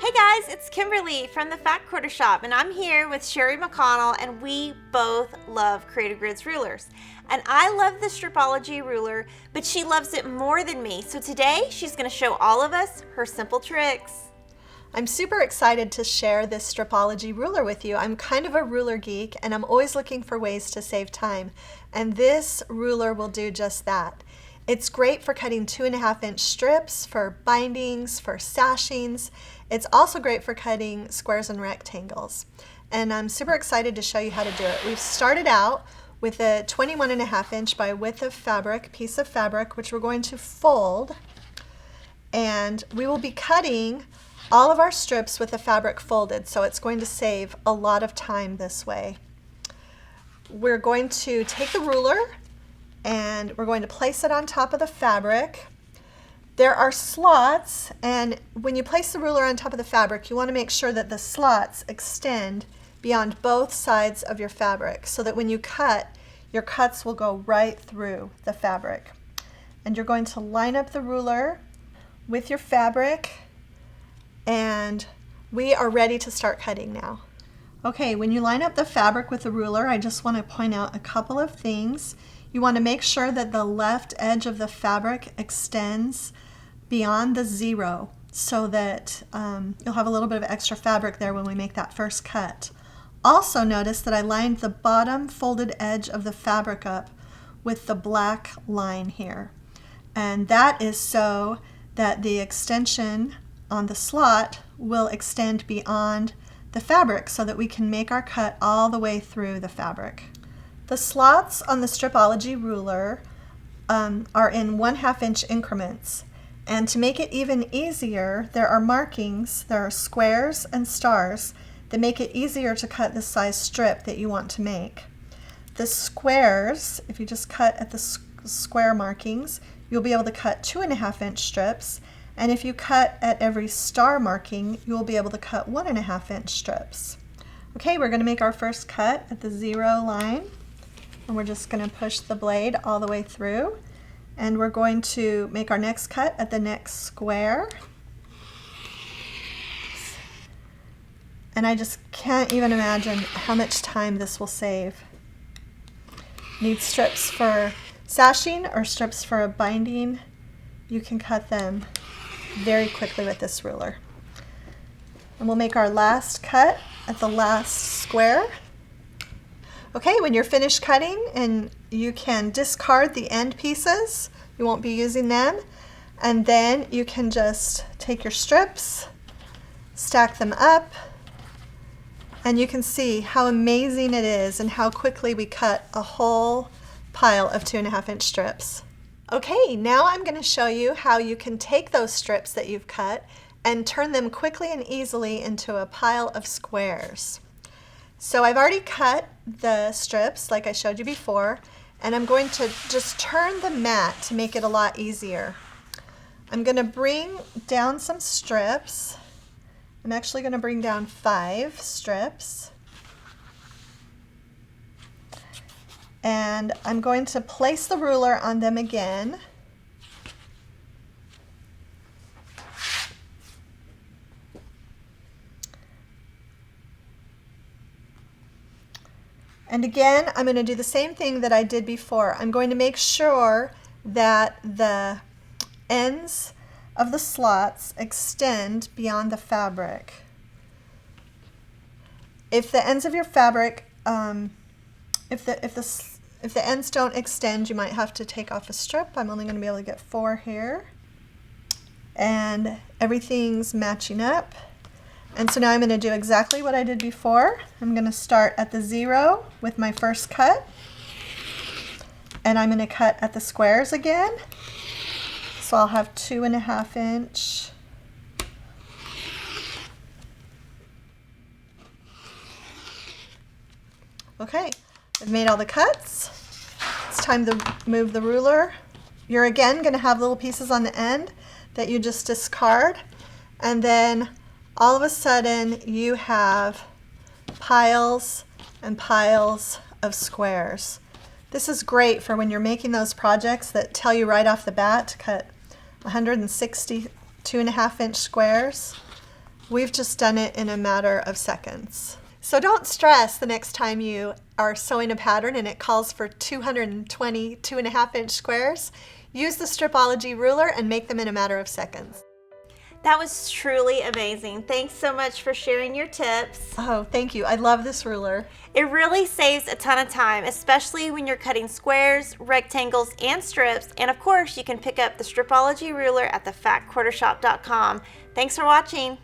Hey guys, it's Kimberly from the Fat Quarter Shop, and I'm here with Sherri McConnell, and we both love Creative Grids rulers. And I love the Stripology ruler, but she loves it more than me. So today she's going to show all of us her simple tricks. I'm super excited to share this Stripology ruler with you. I'm kind of a ruler geek and I'm always looking for ways to save time. And this ruler will do just that. It's great for cutting 2.5-inch strips, for bindings, for sashings. It's also great for cutting squares and rectangles. And I'm super excited to show you how to do it. We've started out with a 21.5-inch by width of fabric, piece of fabric, which we're going to fold. And we will be cutting all of our strips with the fabric folded, so it's going to save a lot of time this way. We're going to take the ruler and we're going to place it on top of the fabric. There are slots, and when you place the ruler on top of the fabric, you want to make sure that the slots extend beyond both sides of your fabric so that when you cut, your cuts will go right through the fabric. And you're going to line up the ruler with your fabric, and we are ready to start cutting now. Okay, when you line up the fabric with the ruler, I just want to point out a couple of things. You want to make sure that the left edge of the fabric extends beyond the 0 so that you'll have a little bit of extra fabric there when we make that first cut. Also notice that I lined the bottom folded edge of the fabric up with the black line here. And that is so that the extension on the slot will extend beyond the fabric so that we can make our cut all the way through the fabric. The slots on the Stripology ruler are in 1/2-inch increments. And to make it even easier, there are markings, there are squares and stars that make it easier to cut the size strip that you want to make. The squares, if you just cut at the square markings, you'll be able to cut 2.5-inch strips. And if you cut at every star marking, you'll be able to cut 1.5-inch strips. Okay, we're going to make our first cut at the 0 line. And we're just going to push the blade all the way through. And we're going to make our next cut at the next square. And I just can't even imagine how much time this will save. Need strips for sashing or strips for a binding. You can cut them very quickly with this ruler. And we'll make our last cut at the last square. Okay, when you're finished cutting, and you can discard the end pieces, you won't be using them, and then you can just take your strips, stack them up, and you can see how amazing it is and how quickly we cut a whole pile of 2.5-inch strips. Okay, now I'm going to show you how you can take those strips that you've cut and turn them quickly and easily into a pile of squares. So I've already cut the strips like I showed you before, and I'm going to just turn the mat to make it a lot easier. I'm going to bring down some strips. I'm actually going to bring down 5 strips. And I'm going to place the ruler on them again. And again, I'm going to do the same thing that I did before. I'm going to make sure that the ends of the slots extend beyond the fabric. If the ends of your fabric, if the ends don't extend, you might have to take off a strip. I'm only going to be able to get 4 here. And everything's matching up. And so now I'm going to do exactly what I did before. I'm going to start at the 0 with my first cut. And I'm going to cut at the squares again. So I'll have 2.5-inch. Okay, I've made all the cuts. It's time to move the ruler. You're again going to have little pieces on the end that you just discard. And then all of a sudden you have piles and piles of squares. This is great for when you're making those projects that tell you right off the bat to cut 160 2.5-inch squares. We've just done it in a matter of seconds. So don't stress the next time you are sewing a pattern and it calls for 220 2.5-inch squares. Use the Stripology ruler and make them in a matter of seconds. That was truly amazing. Thanks so much for sharing your tips. Oh, thank you. I love this ruler. It really saves a ton of time, especially when you're cutting squares, rectangles, and strips. And of course, you can pick up the Stripology ruler at thefatquartershop.com. Thanks for watching.